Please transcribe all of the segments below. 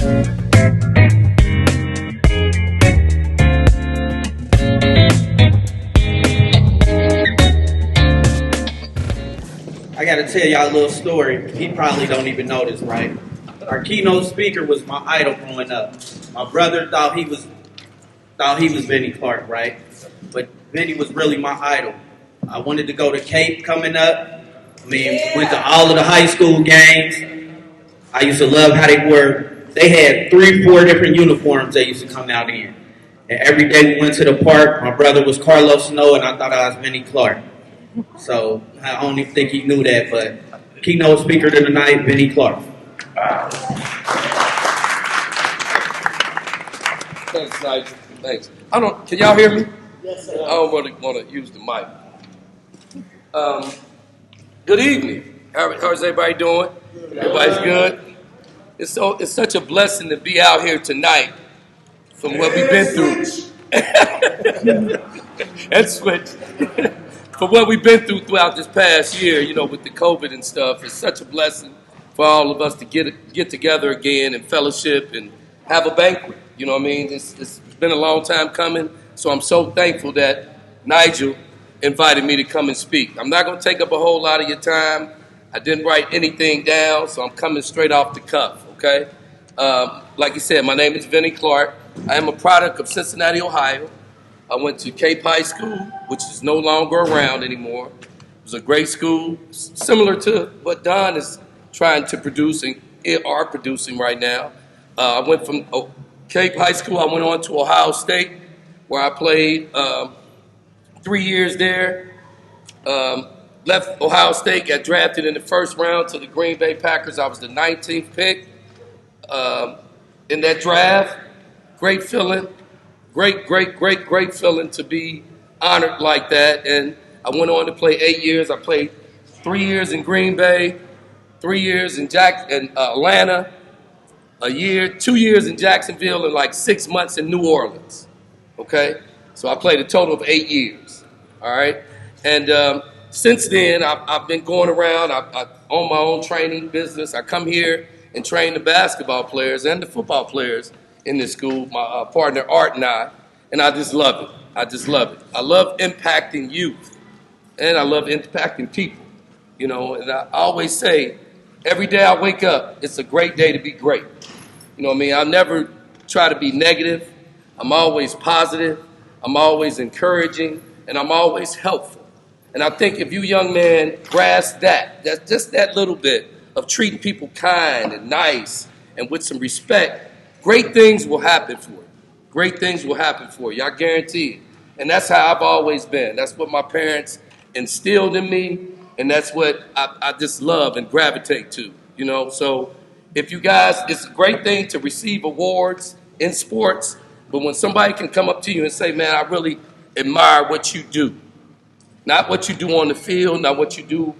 I got to tell y'all a little story. He probably don't even know this, right? Our keynote speaker was my idol growing up. My brother thought he was Vinnie Clark, right? But Vinnie was really my idol. I wanted to go to Cape coming up. Went to all of the high school games. I used to love how they were. They had 3-4 different uniforms they used to come out in. And every day we went to the park. My brother was Carlos Snow, and I thought I was Vinnie Clark. So I don't even think he knew that, but keynote speaker tonight, Vinnie Clark. Wow. Thanks, Nigel. Thanks. Can y'all hear me? Yes, sir. I don't want to use the mic. Good evening. How's everybody doing? Everybody's good? It's such a blessing to be out here tonight from what we've been through. And switch. For what we've been through throughout this past year, with the COVID and stuff, it's such a blessing for all of us to get together again and fellowship and have a banquet. You know what I mean? It's been a long time coming, so I'm so thankful that Nigel invited me to come and speak. I'm not going to take up a whole lot of your time. I didn't write anything down, so I'm coming straight off the cuff, okay? Like you said, my name is Vinnie Clark. I am a product of Cincinnati, Ohio. I went to Cape High School, which is no longer around anymore. It was a great school, similar to what Don is trying to produce and are producing right now. I went from Cape High School, I went on to Ohio State, where I played 3 years there. Left Ohio State, got drafted in the first round to the Green Bay Packers. I was the 19th pick in that draft. Great feeling. Great feeling to be honored like that. And I went on to play 8 years. I played 3 years in Green Bay, 3 years in Atlanta, 2 years in Jacksonville, and like 6 months in New Orleans. Okay? So I played a total of 8 years. All right? And since then, I've been going around. I own my own training business. I come here and train the basketball players and the football players in this school, my partner Art and I just love it. I just love it. I love impacting youth, and I love impacting people, and I always say, every day I wake up, it's a great day to be great. You know what I mean? I never try to be negative. I'm always positive. I'm always encouraging, and I'm always helpful. And I think if you young men grasp that's just that little bit of treating people kind and nice and with some respect, great things will happen for you. Great things will happen for you. I guarantee it. And that's how I've always been. That's what my parents instilled in me, and that's what I just love and gravitate to. So if you guys, it's a great thing to receive awards in sports, but when somebody can come up to you and say, man, I really admire what you do. Not what you do on the field, not what you do,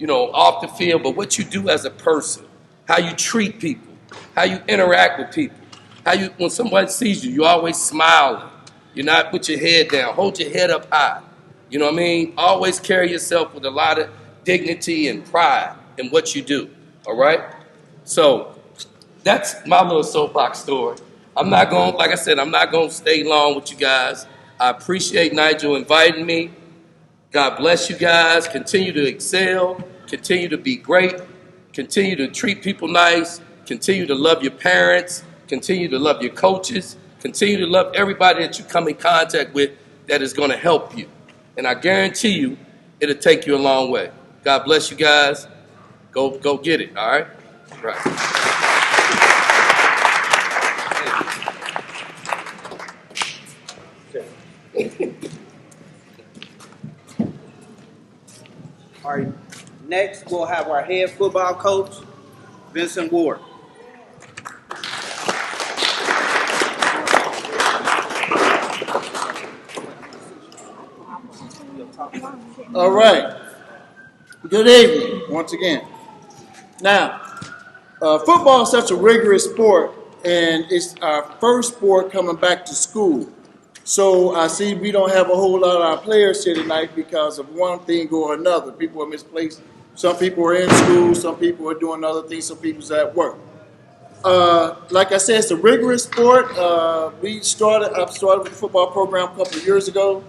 off the field, but what you do as a person. How you treat people, how you interact with people. When somebody sees you, you always smiling. You're not put your head down. Hold your head up high. You know what I mean? Always carry yourself with a lot of dignity and pride in what you do. All right? So that's my little soapbox story. I'm not going to stay long with you guys. I appreciate Nigel inviting me. God bless you guys. Continue to excel. Continue to be great. Continue to treat people nice. Continue to love your parents. Continue to love your coaches. Continue to love everybody that you come in contact with that is going to help you. And I guarantee you, it'll take you a long way. God bless you guys. Go get it, all right? Right. All right, next we'll have our head football coach, Vincent Ward. All right. Good evening, once again. Now, football is such a rigorous sport, and it's our first sport coming back to school. So I see we don't have a whole lot of our players here tonight because of one thing or another. People are misplaced. Some people are in school. Some people are doing other things. Some people's at work. Like I said, it's a rigorous sport. I started with the football program a couple of years ago.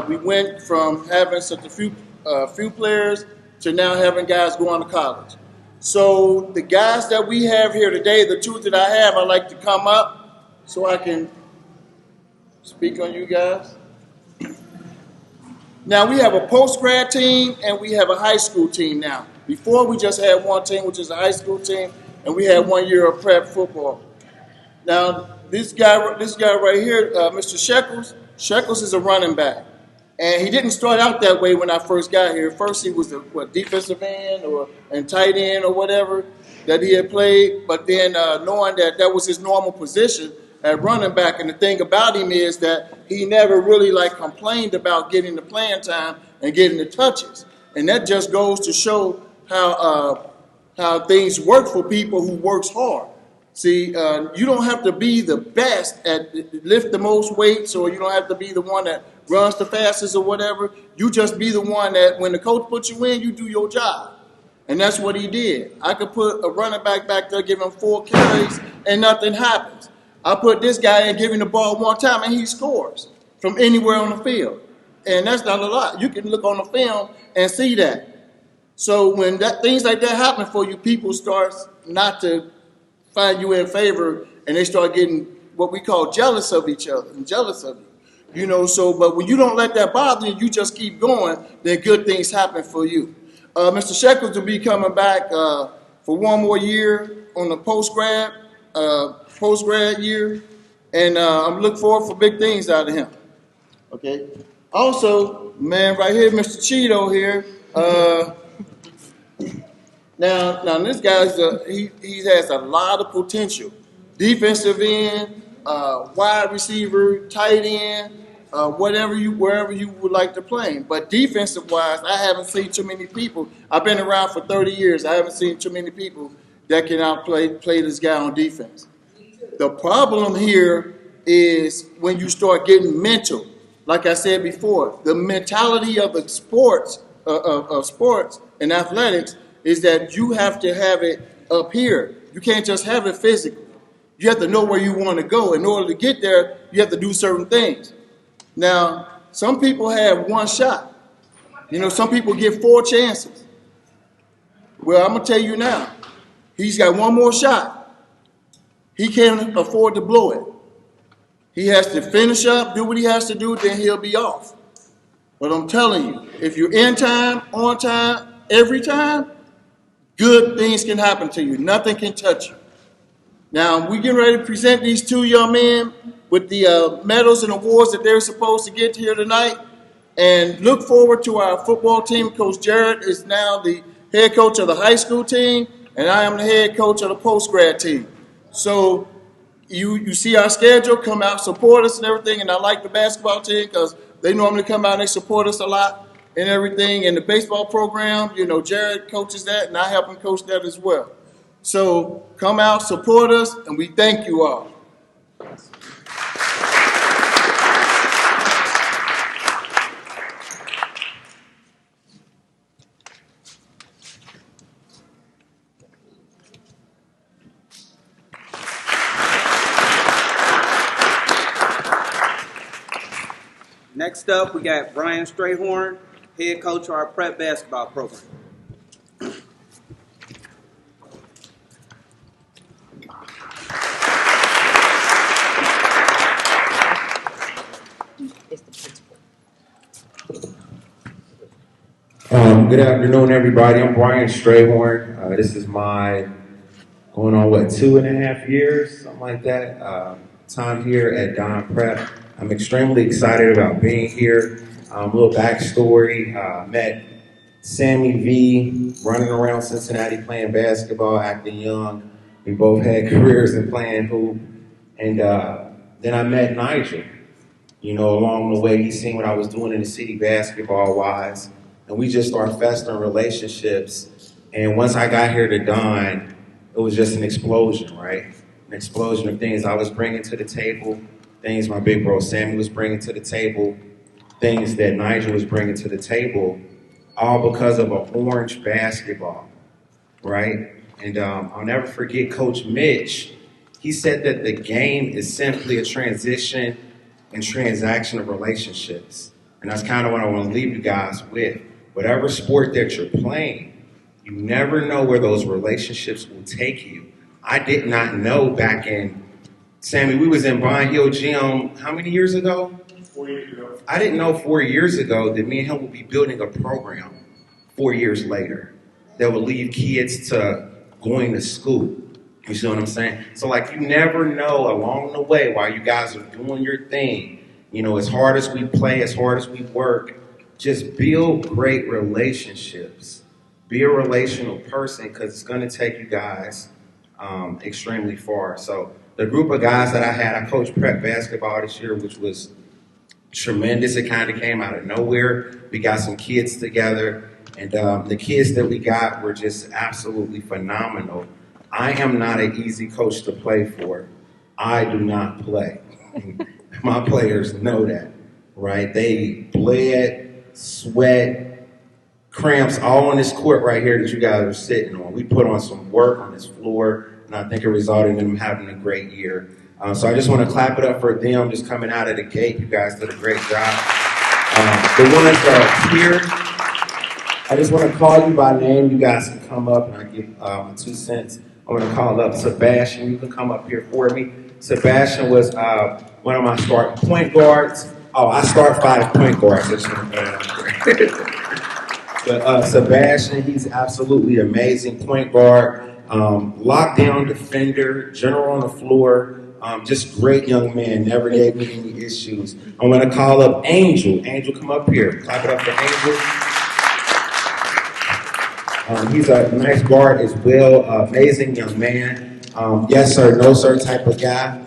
We went from having such a few players to now having guys going to college. So the guys that we have here today, the two that I have, I'd like to come up so I can speak on you guys. Now we have a post-grad team and we have a high school team now. Before we just had one team, which is a high school team, and we had 1 year of prep football. Now this guy right here, Mr. Shekels is a running back. And he didn't start out that way when I first got here. First he was a defensive end and tight end or whatever that he had played. But then knowing that was his normal position at running back, and the thing about him is that he never really complained about getting the playing time and getting the touches. And that just goes to show how things work for people who works hard. See, you don't have to be the best at lift the most weights, or you don't have to be the one that runs the fastest or whatever. You just be the one that when the coach puts you in, you do your job. And that's what he did. I could put a running back there, give him 4 carries, and nothing happens. I put this guy in, give him the ball one time, and he scores from anywhere on the field. And that's not a lot. You can look on the film and see that. So when things like that happen for you, people start not to find you in favor, and they start getting what we call jealous of each other and jealous of you. But when you don't let that bother you, you just keep going, then good things happen for you. Mr. Shekels will be coming back for 1 more year on the post-grad year, and I'm looking forward for big things out of him. Okay. Also, man, right here, Mr. Cheeto here. Now this guy's he has a lot of potential. Defensive end, wide receiver, tight end, wherever you would like to play. But defensive wise, I haven't seen too many people. I've been around for 30 years. I haven't seen too many people that can play this guy on defense. The problem here is when you start getting mental. Like I said before, the mentality of the sports and athletics is that you have to have it up here. You can't just have it physically. You have to know where you want to go. In order to get there, you have to do certain things. Now, some people have one shot. Some people get 4 chances. Well, I'm going to tell you now, he's got 1 more shot. He can't afford to blow it. He has to finish up, do what he has to do, then he'll be off. But I'm telling you, if you're in time, on time, every time, good things can happen to you. Nothing can touch you. Now, we're getting ready to present these 2 young men with the medals and awards that they're supposed to get here tonight. And look forward to our football team. Coach Jarrett is now the head coach of the high school team, and I am the head coach of the post-grad team. So you see our schedule, come out, support us and everything. And I like the basketball team because they normally come out and they support us a lot and everything. And the baseball program, Jared coaches that, and I help him coach that as well. So come out, support us, and we thank you all. Next up, we got Brian Strahorn, head coach of our prep basketball program. Good afternoon, everybody. I'm Brian Strahorn. This is my going on 2.5 years, something like that. Time here at Don Prep. I'm extremely excited about being here. A little backstory: met Sammy V running around Cincinnati playing basketball, acting young. We both had careers in playing hoop, and then I met Nigel. Along the way, he seen what I was doing in the city basketball-wise. And we just started festering relationships. And once I got here to Don, it was just an explosion, right? An explosion of things I was bringing to the table, things my big bro Sammy was bringing to the table, things that Nigel was bringing to the table, all because of an orange basketball, right? And I'll never forget Coach Mitch. He said that the game is simply a transition and transaction of relationships. And that's kind of what I want to leave you guys with. Whatever sport that you're playing, you never know where those relationships will take you. I did not know back in, Sammy, we was in Bond Hill Gym how many years ago? 4 years ago. I didn't know 4 years ago that me and him would be building a program 4 years later that would lead kids to going to school. You see what I'm saying? So like you never know along the way while you guys are doing your thing, you know, as hard as we play, as hard as we work, just build great relationships. Be a relational person because it's going to take you guys extremely far. So the group of guys that I coached prep basketball this year, which was tremendous. It kind of came out of nowhere. We got some kids together, and the kids that we got were just absolutely phenomenal. I am not an easy coach to play for. I do not play. My players know that, right? They bled, sweat, cramps, all on this court right here that you guys are sitting on. We put on some work on this floor, and I think it resulted in them having a great year. So I just want to clap it up for them just coming out of the gate. You guys did a great job. The ones that are here, I just want to call you by name. You guys can come up and I give my 2 cents. I'm going to call up Sebastian. You can come up here for me. Sebastian was one of my starting point guards. Oh, I start 5 point guards. But Sebastian, he's absolutely amazing point guard, lockdown defender, general on the floor, just great young man, never gave me any issues. I'm going to call up Angel. Angel, come up here. Clap it up for Angel. He's a nice guard as well, amazing young man. Yes, sir, no, sir type of guy.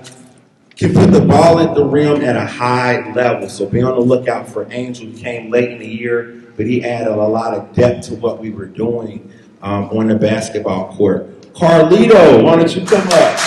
Can put the ball at the rim at a high level. So be on the lookout for Angel. He came late in the year, but he added a lot of depth to what we were doing on the basketball court. Carlito, why don't you come up?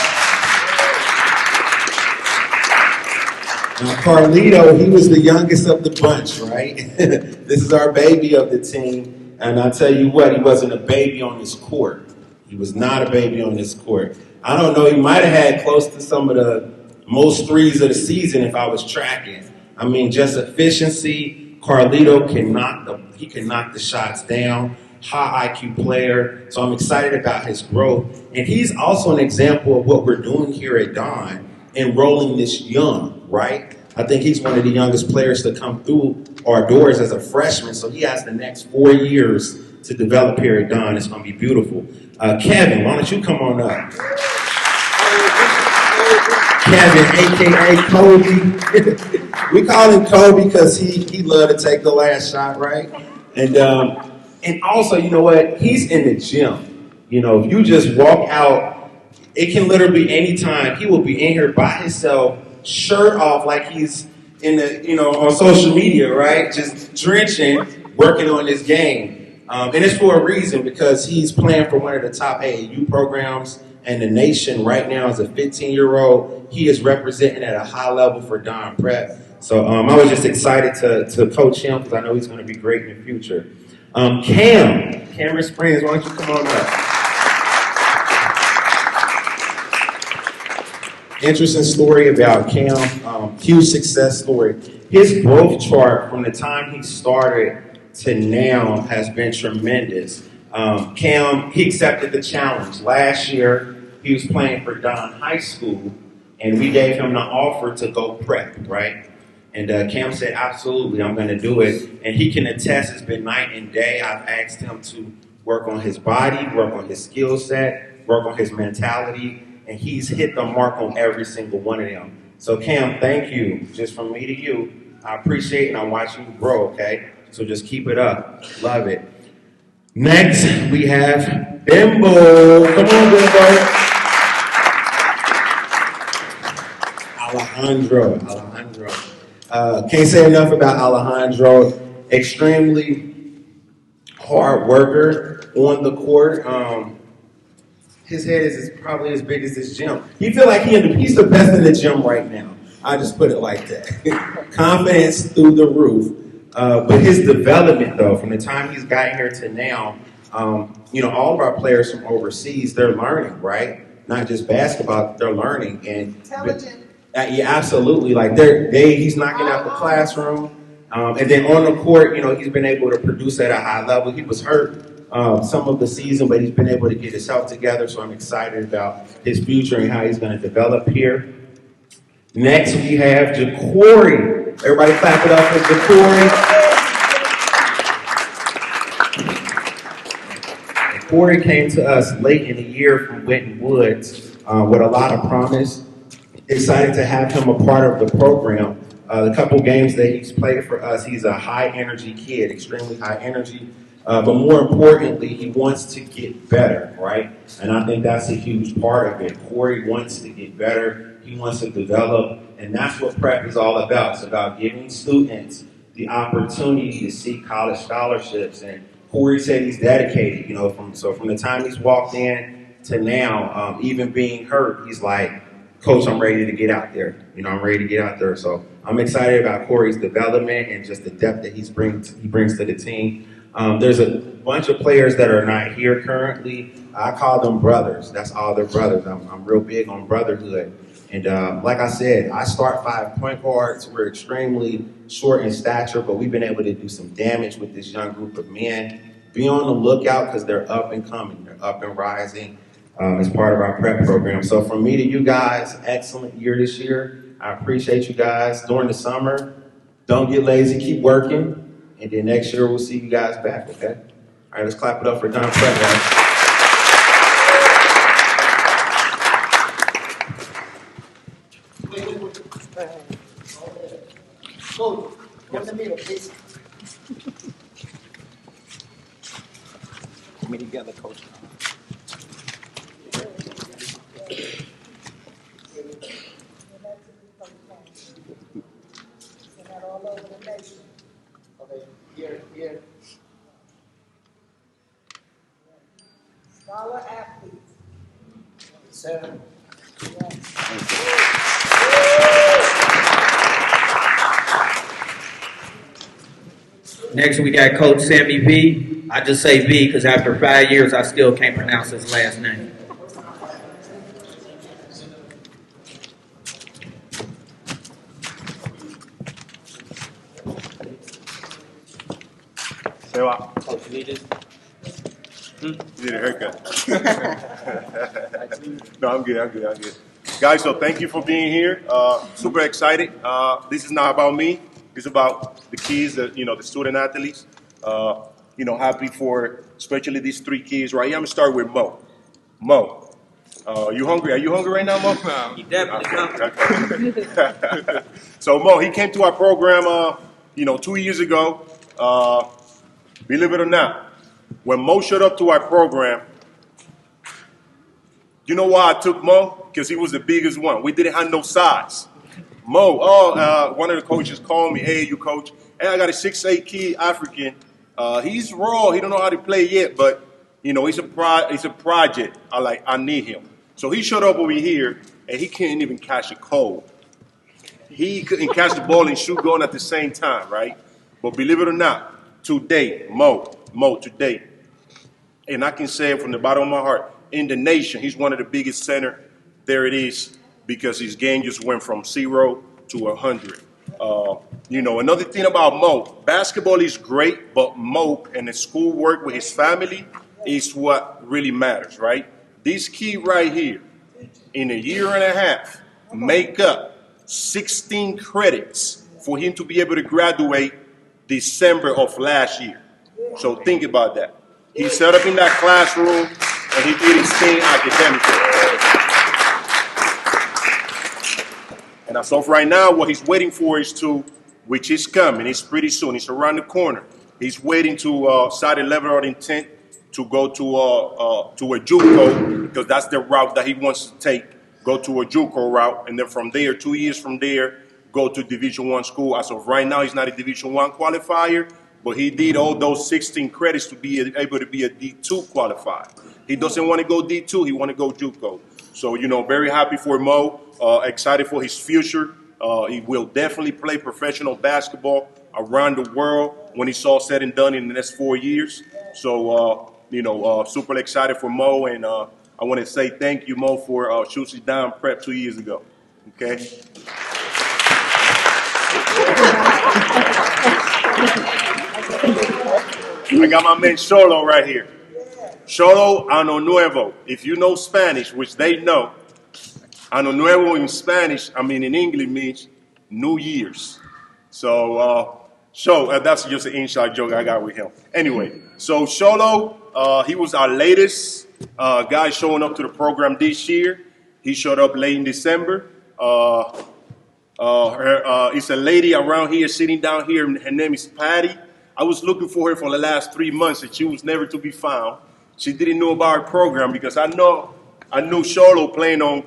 Now, Carlito, he was the youngest of the bunch, right? This is our baby of the team. And I'll tell you what, he wasn't a baby on this court. He was not a baby on this court. I don't know, he might have had close to some of the most threes of the season if I was tracking. I mean, just efficiency. Carlito can knock the shots down. High IQ player. So I'm excited about his growth. And he's also an example of what we're doing here at Don, enrolling this young, right? I think he's one of the youngest players to come through our doors as a freshman. So he has the next 4 years to develop here at Don. It's going to be beautiful. Kevin, why don't you come on up? Kevin, a.k.a. Kobe. We call him Kobe because he loved to take the last shot, right? And also, you know what? He's in the gym. You know, if you just walk out, it can literally be any time. He will be in here by himself, shirt off like he's in the, you know, on social media, right? Just drenching, working on this game. And it's for a reason because he's playing for one of the top AAU programs in the nation right now as a 15-year-old. He is representing at a high level for Don Prep. So I was just excited to coach him because I know he's going to be great in the future. Cameron Springs, why don't you come on up? Interesting story about Cam, huge success story. His growth chart from the time he started to now has been tremendous. Cam, he accepted the challenge. Last year, he was playing for Don High School, and we gave him the offer to go prep, right? And Cam said, absolutely, I'm going to do it. And he can attest, it's been night and day. I've asked him to work on his body, work on his skill set, work on his mentality, and he's hit the mark on every single one of them. So Cam, thank you. Just from me to you, I appreciate it, and I'm watching you grow, okay? So just keep it up. Love it. Next, we have Bimbo. Come on, Bimbo. Alejandro. Can't say enough about Alejandro. Extremely hard worker on the court. His head is probably as big as this gym. He feel like he's the best in the gym right now. I just put it like that. Confidence through the roof. But his development, though, from the time he's gotten here to now, all of our players from overseas, they're learning, right? Not just basketball, they're learning. And Intelligent. yeah, absolutely. Like he's knocking out the classroom. And then on the court, he's been able to produce at a high level. He was hurt some of the season, but he's been able to get his health together. So I'm excited about his future and how he's going to develop here. Next, we have Jacory. Everybody clap it up for Jacory. Jacory came to us late in the year from Winton Woods with a lot of promise. Excited to have him a part of the program. The couple games that he's played for us, he's a high-energy kid, extremely high energy. But more importantly, he wants to get better, right? And I think that's a huge part of it. Corey wants to get better. He wants to develop. And that's what prep is all about. It's about giving students the opportunity to seek college scholarships. And Corey said he's dedicated, from the time he's walked in to now, even being hurt, he's like, Coach, I'm ready to get out there. I'm ready to get out there. So I'm excited about Corey's development and just the depth that he brings to the team. There's a bunch of players that are not here currently. I call them brothers. That's all they're brothers. I'm real big on brotherhood. And like I said, I start 5 point guards. We're extremely short in stature, but we've been able to do some damage with this young group of men. Be on the lookout because they're up and coming. They're up and rising. As part of our prep program. So from me to you guys, excellent year this year. I appreciate you guys. During the summer, don't get lazy, keep working. And then next year, we'll see you guys back, okay? All right, let's clap it up for Don Prep, guys. Coach, go in the middle, please. Put me together, Coach. Okay, here. Scholar athletes. Sir. Next, we got Coach Sammy V. I just say V because after 5 years, I still can't pronounce his last name. Say what? Coach, you need this? You need a haircut. No, I'm good. Guys, so thank you for being here. Super excited. This is not about me. It's about the kids, the student athletes. Happy for especially these 3 kids right here. I'm going to start with Mo. Mo, you hungry? Are you hungry right now, Mo? You definitely hungry. Okay. So Mo, he came to our program, 2 years ago. Believe it or not, when Mo showed up to our program, you know why I took Mo? Because he was the biggest one. We didn't have no size. Mo, one of the coaches called me, hey, you coach, hey, I got a 6'8" kid, African. He's raw. He don't know how to play yet, but, he's a project. I need him. So he showed up over here, and he couldn't even catch a cold. He couldn't catch the ball and shoot going at the same time, right? But believe it or not, today, Mo, today, and I can say it from the bottom of my heart, in the nation, he's one of the biggest center. There it is, because his game just went from 0 to 100. Another thing about Mo, basketball is great, but Mo and his schoolwork with his family is what really matters, right? This kid right here, in a year and a half, make up 16 credits for him to be able to graduate December of last year. So think about that. He set up in that classroom and he did his thing academically. And as of right now, what he's waiting for is which is coming, it's pretty soon, it's around the corner. He's waiting to sign a letter of intent to go to a JUCO, because that's the route that he wants to take, go to a JUCO route, and then from there, 2 years from there, go to Division I school. As of right now, he's not a Division I qualifier, but he did all those 16 credits to be able to be a D2 qualifier. He doesn't want to go D2, he want to go JUCO. So, very happy for Mo, excited for his future. He will definitely play professional basketball around the world when it's all said and done in the next 4 years. So, super excited for Mo, and I want to say thank you, Mo, for choosing Down Prep 2 years ago. Okay. I got my man Cholo right here. Cholo Ano Nuevo. If you know Spanish, which they know, Ano Nuevo in Spanish, in English means New Year's. So, that's just an inside joke I got with him. Anyway, so Cholo, he was our latest guy showing up to the program this year. He showed up late in December. It's a lady around here sitting down here. Her name is Patty. I was looking for her for the last 3 months, and she was never to be found. She didn't know about our program because I knew Cholo playing on.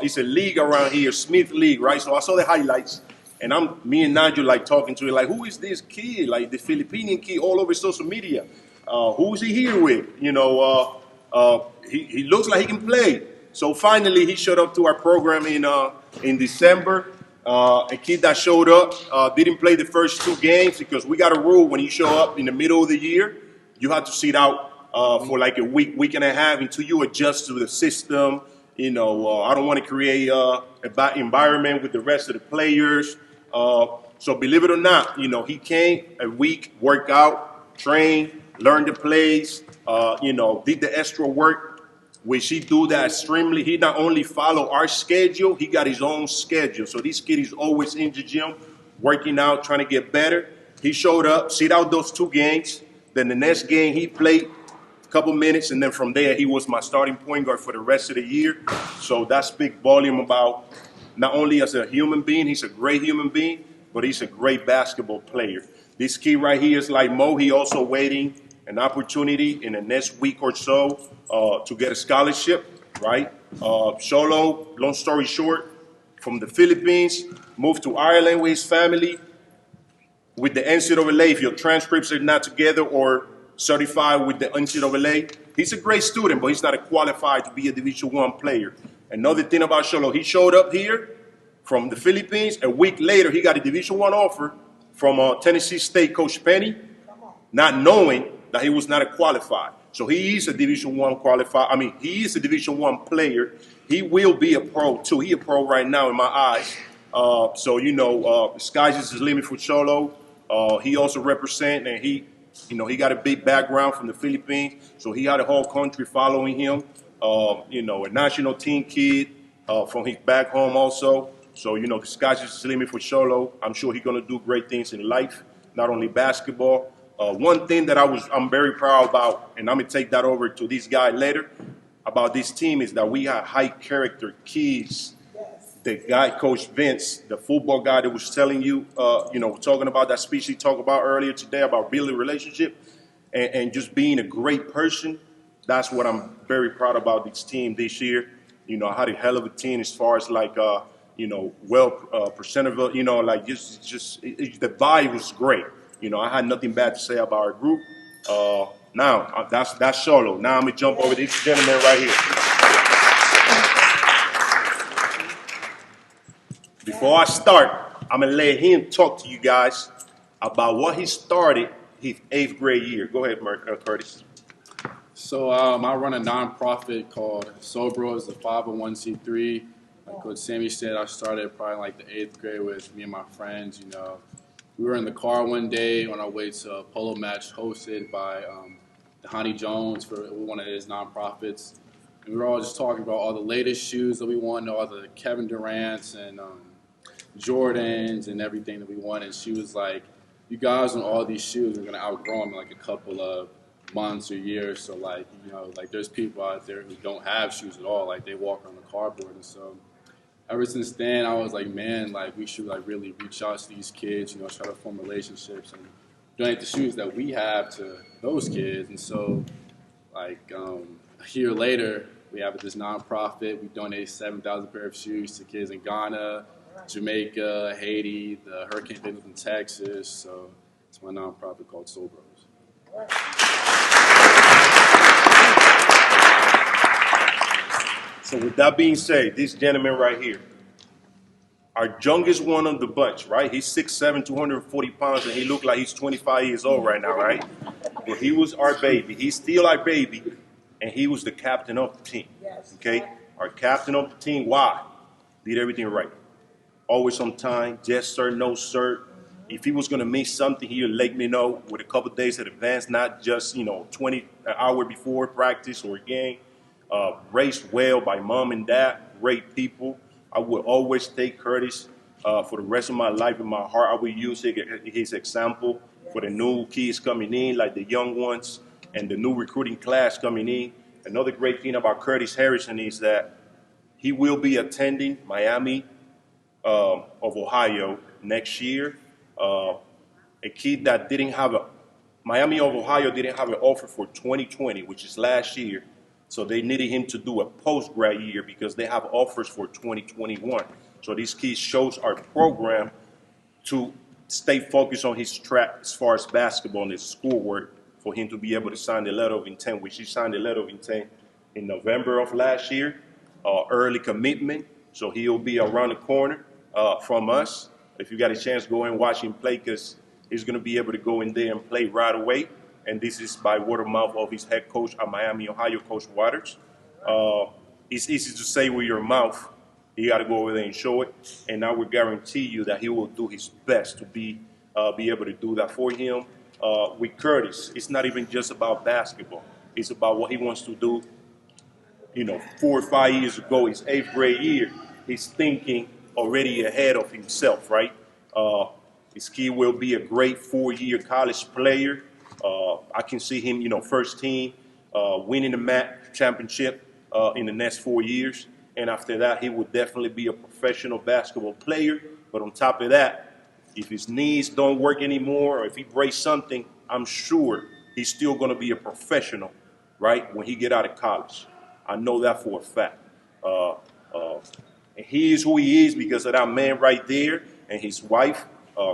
It's a league around here, Smith League, right? So I saw the highlights, and me and Nigel talking to her, who is this kid? The Filipino kid all over social media. Who's he here with? He looks like he can play. So finally, he showed up to our program in December. A kid that showed up didn't play the first 2 games because we got a rule when you show up in the middle of the year, you have to sit out for a week and a half until you adjust to the system. I don't want to create a bad environment with the rest of the players. So believe it or not, he came a week, worked out, trained, learned the plays, did the extra work. Which he do that extremely. He not only follow our schedule, he got his own schedule. So this kid is always in the gym, working out, trying to get better. He showed up, sit out those 2 games. Then the next game he played a couple minutes, and then from there he was my starting point guard for the rest of the year. So that speaks volume about not only as a human being, he's a great human being, but he's a great basketball player. This kid right here is like Mo. He also waiting an opportunity in the next week or so to get a scholarship, right? Cholo, long story short, from the Philippines, moved to Ireland with his family. With the NCAA, if your transcripts are not together or certified with the NCAA, he's a great student, but he's not qualified to be a Division I player. Another thing about Cholo, he showed up here from the Philippines. A week later, he got a Division I offer from Tennessee State coach Penny, not knowing that he was not qualified. So he is a Division I qualified. He is a Division I player. He will be a pro too. He a pro right now in my eyes. The sky's is the limit for Cholo. He also represent, and he got a big background from the Philippines. So he had a whole country following him. A national team kid from his back home also. So the sky's is the limit for Cholo. I'm sure he's gonna do great things in life, not only basketball. One thing that I'm very proud about, and I'm gonna take that over to this guy later, about this team is that we have high character kids. The guy, Coach Vince, the football guy that was telling you, talking about that speech he talked about earlier today about building relationship and just being a great person. That's what I'm very proud about this team this year. I had a hell of a team as far as percentage, the vibe was great. I had nothing bad to say about our group. Now, that's Cholo. Now I'm going to jump over to this gentleman right here. Before I start, I'm going to let him talk to you guys about what he started his 8th grade year. Go ahead, Curtis. So I run a nonprofit called Sobros, a 501c3. Like Coach Sammy said, I started probably the 8th grade with me and my friends, We were in the car one day on our way to a polo match hosted by Dhani Jones for one of his nonprofits. And we were all just talking about all the latest shoes that we won, all the Kevin Durant's and Jordans and everything that we won. And she was like, you guys on all these shoes are going to outgrow them in a couple of months or years. So there's people out there who don't have shoes at all. They walk on the cardboard. And so ever since then, I was like, man, we should really reach out to these kids, try to form relationships and donate the shoes that we have to those kids. And so, a year later, we have this nonprofit. We donated 7,000 pair of shoes to kids in Ghana, Jamaica, Haiti, the hurricane victims in Texas. So it's my nonprofit called Soul Bros. So with that being said, this gentleman right here, our youngest one of the bunch, right? He's 6'7", 240 pounds, and he looked like he's 25 years old right now, right? But he was our baby. He's still our baby, and he was the captain of the team, okay? Our captain of the team, why? Did everything right. Always on time, yes sir, no sir. If he was going to miss something, he would let me know with a couple of days in advance, not just, 20 an hour before practice or game. Raised well by mom and dad, great people. I would always take Curtis for the rest of my life in my heart. I would use his example for the new kids coming in, like the young ones, and the new recruiting class coming in. Another great thing about Curtis Harrison is that he will be attending Miami of Ohio next year. A kid that didn't have Miami of Ohio didn't have an offer for 2020, which is last year. So they needed him to do a post-grad year because they have offers for 2021. So this kid shows our program to stay focused on his track as far as basketball and his schoolwork for him to be able to sign the letter of intent, which he signed the letter of intent in November of last year, early commitment. So he'll be around the corner from us. If you got a chance, go and watch him play because he's going to be able to go in there and play right away. And this is by word of mouth of his head coach at Miami, Ohio, Coach Waters. It's easy to say with your mouth. You got to go over there and show it. And I will guarantee you that he will do his best to be able to do that for him. With Curtis, it's not even just about basketball. It's about what he wants to do. 4 or 5 years ago, his 8th grade year, he's thinking already ahead of himself, right? This kid will be a great 4-year college player. I can see him, first team, winning the MAC championship in the next 4 years. And after that, he will definitely be a professional basketball player. But on top of that, if his knees don't work anymore or if he breaks something, I'm sure he's still going to be a professional, right, when he get out of college. I know that for a fact. And he is who he is because of that man right there and his wife,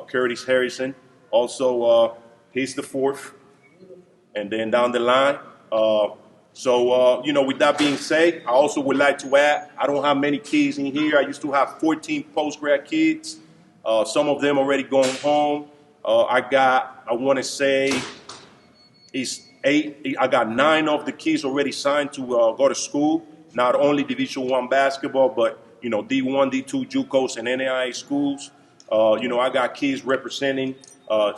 Curtis Harrison. Also, he's the 4th. And then down the line. With that being said, I also would like to add, I don't have many kids in here. I used to have 14 post-grad kids. Some of them already going home. I want to say it's 8. I got 9 of the kids already signed to go to school. Not only Division I basketball, but D1, D2, JUCOs, and NAIA schools. I got kids representing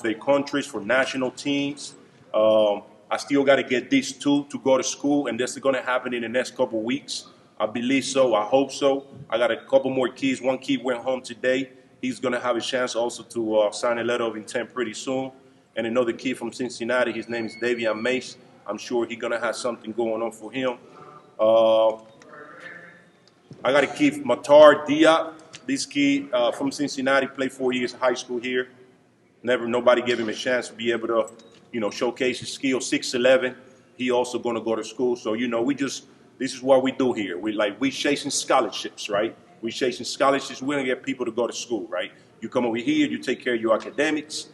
their countries for national teams. I still got to get these 2 to go to school, and this is going to happen in the next couple of weeks. I believe so. I hope so. I got a couple more kids. One kid went home today. He's going to have a chance also to sign a letter of intent pretty soon. And another kid from Cincinnati, his name is Davian Mace. I'm sure he's going to have something going on for him. I got a kid, Matar Diop. This kid from Cincinnati played 4 years of high school here. Nobody gave him a chance to be able to, showcase his skills. 6'11". He also going to go to school. So, this is what we do here. We chasing scholarships, right? We chasing scholarships. We're going to get people to go to school, right? You come over here, you take care of your academics,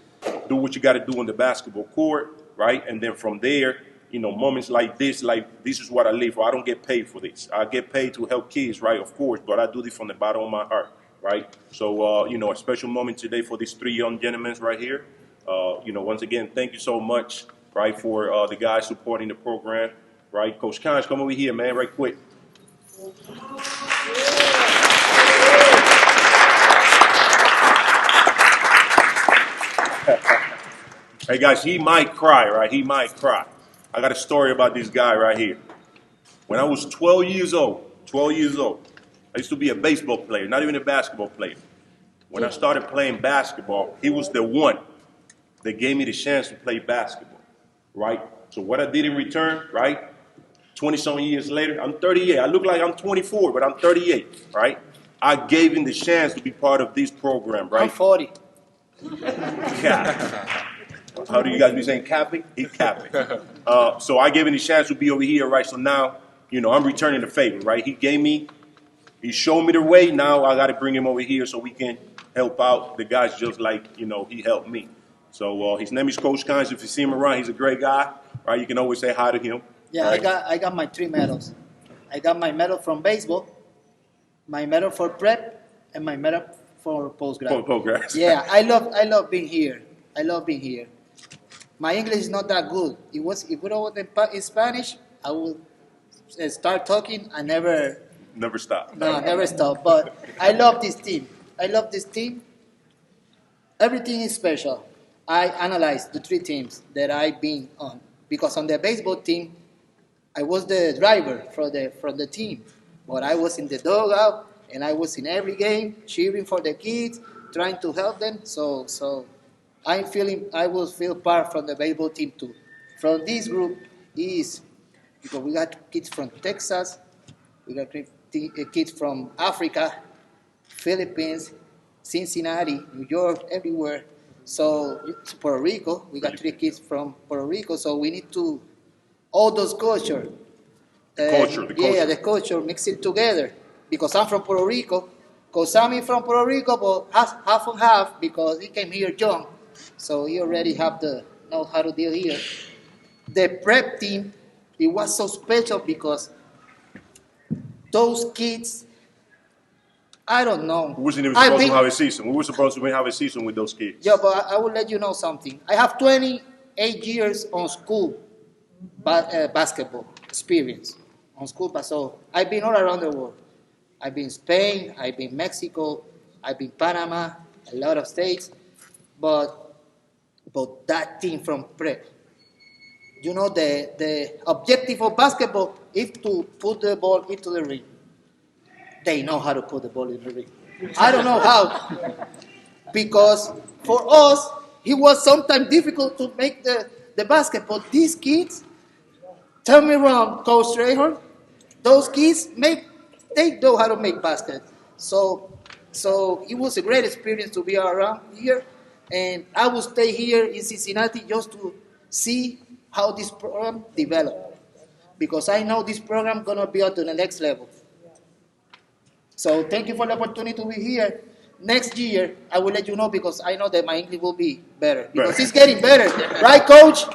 do what you got to do on the basketball court, right? And then from there, moments like this is what I live for. I don't get paid for this. I get paid to help kids, right? Of course, but I do this from the bottom of my heart, right? So, a special moment today for these 3 young gentlemen right here. Once again, thank you so much, right, for the guys supporting the program, right? Coach Kines, come over here, man, right quick. Hey, guys, he might cry, right? He might cry. I got a story about this guy right here. When I was 12 years old, I used to be a baseball player, not even a basketball player. When I started playing basketball, he was the one that gave me the chance to play basketball, right? So what I did in return, right, 20-some years later, I'm 38. I look like I'm 24, but I'm 38, right? I gave him the chance to be part of this program, right? I'm 40. Yeah. How do you guys be saying capping? He's capping. So I gave him the chance to be over here, right? So now, I'm returning the favor, right? He showed me the way. Now I got to bring him over here so we can help out the guys just like, he helped me. So his name is Coach Kines. If you see him around, he's a great guy, right? You can always say hi to him. Yeah, right? I got my 3 medals. I got my medal from baseball, my medal for prep, and my medal for postgrad. Postgrad. Yeah, I love being here. I love being here. My English is not that good. If it was in Spanish, I would start talking and never Stop. never stop. But I love this team. I love this team. Everything is special. I analyzed the 3 teams that I've been on because on the baseball team, I was the driver from the team, but I was in the dugout and I was in every game cheering for the kids, trying to help them. So I will feel part from the baseball team too. From this group is because we got kids from Texas, we got kids from Africa, Philippines, Cincinnati, New York, everywhere. So Puerto Rico, we got 3 kids from Puerto Rico. So we need to all those culture. Yeah, the culture mix it together. Because I'm from Puerto Rico, because Sammy from Puerto Rico, but half and half because he came here young. So he already know how to deal here. The prep team, it was so special because those kids, I don't know. We wasn't even supposed to have a season. We were supposed to have a season with those kids. Yeah, but I will let you know something. I have 28 years on school basketball experience on school. So I've been all around the world. I've been Spain, I've been Mexico, I've been Panama, a lot of states. But that team from prep, you know, the objective of basketball is to put the ball into the ring. They know how to put the ball in the ring. I don't know how. Because for us, it was sometimes difficult to make the basketball. These kids, tell me wrong, Coach Strahorn, those kids, they know how to make baskets. So it was a great experience to be around here. And I will stay here in Cincinnati just to see how this program develops. Because I know this program going to be up to the next level. So thank you for the opportunity to be here. Next year, I will let you know because I know that my English will be better. Because it's getting better. Right, Coach?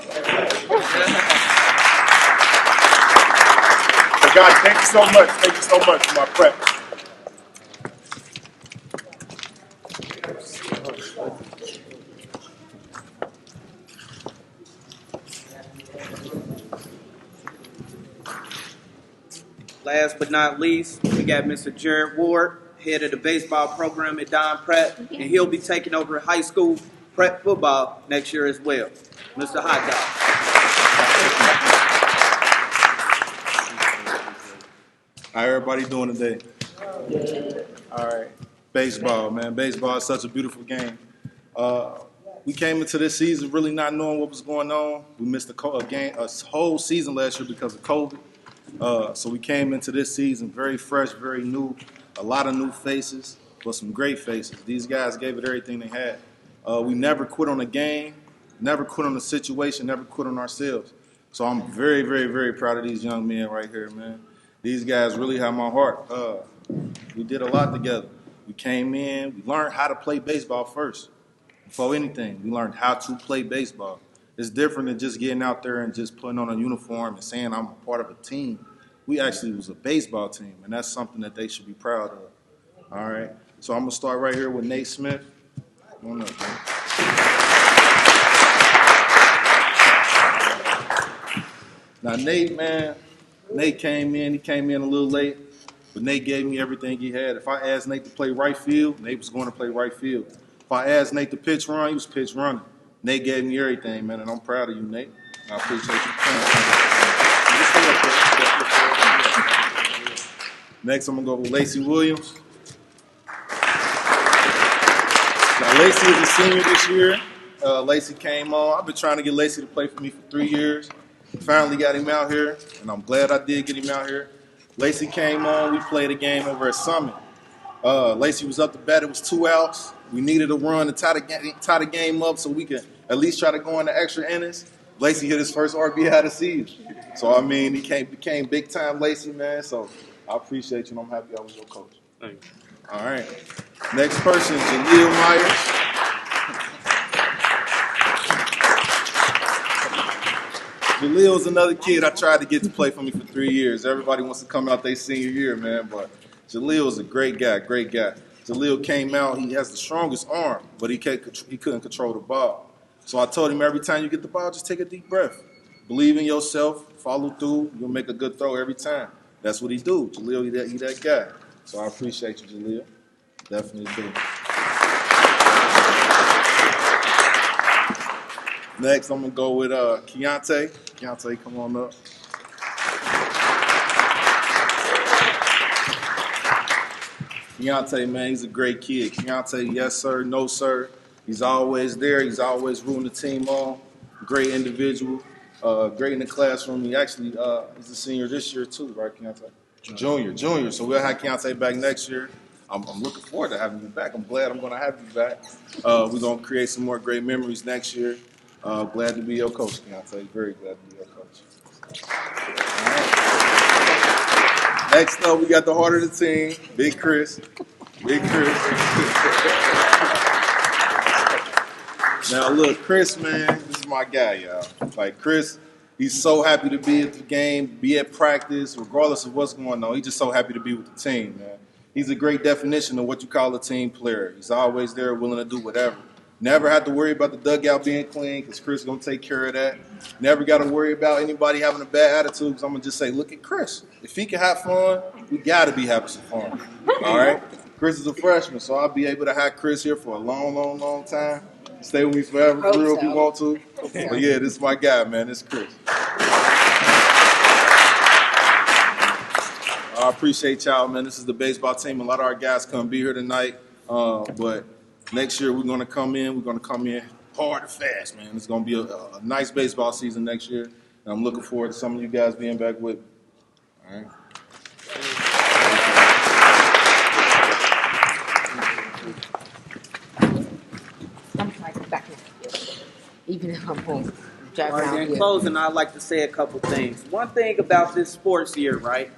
Guys, thank you so much. Thank you so much for my prep. Last but not least, we got Mr. Jared Ward, head of the baseball program at Don Prep, and he'll be taking over high school prep football next year as well. Mr. Hot Dog. How everybody doing today? All right. Baseball, man. Baseball is such a beautiful game. We came into this season really not knowing what was going on. We missed a whole season last year because of COVID. So we came into this season very fresh, very new, a lot of new faces, but some great faces. These guys gave it everything they had. We never quit on the game, never quit on the situation, never quit on ourselves. So I'm very, very, very proud of these young men right here, man. These guys really have my heart. We did a lot together. We came in, we learned how to play baseball first. Before anything, we learned how to play baseball. It's different than just getting out there and just putting on a uniform and saying I'm a part of a team. We actually was a baseball team, and that's something that they should be proud of. All right? So I'm going to start right here with Nate Smith. Come on up, man. Now, Nate, man, Nate came in. He came in a little late, but Nate gave me everything he had. If I asked Nate to play right field, Nate was going to play right field. If I asked Nate to pitch run, he was pitch running. Nate gave me everything, man, and I'm proud of you, Nate. I appreciate you. Next, I'm going to go with Lacy Williams. Now, Lacy is a senior this year. Lacy came on. I've been trying to get Lacy to play for me for 3 years. Finally got him out here, and I'm glad I did get him out here. Lacy came on. We played a game over at Summit. Lacy was up to bat. It was 2 outs. We needed a run to tie the game up so we could at least try to go into extra innings. Lacy hit his first RBI of the season. So, I mean, he became big-time Lacy, man. So, I appreciate you, and I'm happy I was your coach. Thank you. All right. Next person, Jaleel Myers. Jaleel's another kid I tried to get to play for me for 3 years. Everybody wants to come out their senior year, man, but Jaleel's a great guy, great guy. Jaleel came out. He has the strongest arm, but he couldn't control the ball. So I told him every time you get the ball, just take a deep breath. Believe in yourself. Follow through. You'll make a good throw every time. That's what he do. Jaleel, he that guy. So I appreciate you, Jaleel. Definitely do. Next, I'm going to go with Keontae. Keontae, come on up. Keontae, man, he's a great kid. Keontae, yes, sir, no, sir. He's always there. He's always rooting the team on. Great individual. Great in the classroom. He actually is a senior this year, too, right, Keontae? Junior. So we'll have Keontae back next year. I'm looking forward to having you back. I'm glad I'm going to have you back. We're going to create some more great memories next year. Glad to be your coach, Keontae. Very glad to be your coach. All right. Next up, we got the heart of the team, Big Chris. Now, look, Chris, man, this is my guy, y'all. Like, Chris, he's so happy to be at the game, be at practice, regardless of what's going on. He's just so happy to be with the team, man. He's a great definition of what you call a team player. He's always there, willing to do whatever. Never have to worry about the dugout being clean because Chris is going to take care of that. Never got to worry about anybody having a bad attitude because I'm going to just say, look at Chris. If he can have fun, we got to be having some fun. All right? Chris is a freshman, so I'll be able to have Chris here for a long time. Stay with me forever, for real, if you want to. But, yeah, this is my guy, man. This is Chris. I appreciate y'all, man. This is the baseball team. A lot of our guys couldn't be here tonight, but next year we're going to come in. We're going to come in hard and fast, man. It's going to be a nice baseball season next year, and I'm looking forward to some of you guys being back with me. All right. I'm sorry, back here. Even if I'm home. All right, in closing, I'd like to say a couple things. One thing about this sports year, right?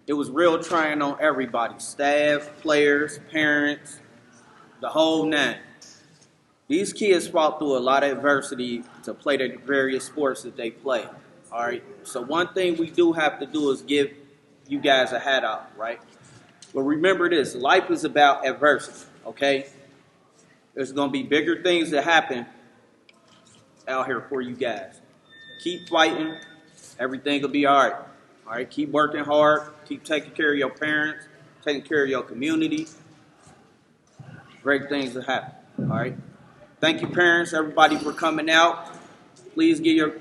It was real trying on everybody. Staff, players, parents, the whole nine. These kids fought through a lot of adversity to play the various sports that they play. All right? So one thing we do have to do is give you guys a hat out, right? But remember this, life is about adversity, okay? There's going to be bigger things that happen out here for you guys. Keep fighting. Everything will be all right. All right? Keep working hard. Keep taking care of your parents, taking care of your community. Great things will happen. All right? Thank you, parents, everybody, for coming out. Please give your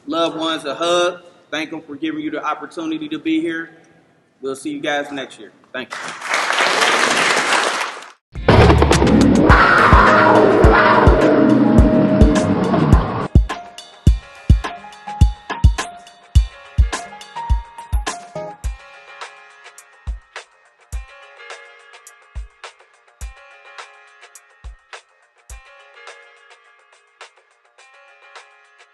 loved ones a hug. Thank them for giving you the opportunity to be here. We'll see you guys next year. Thank you.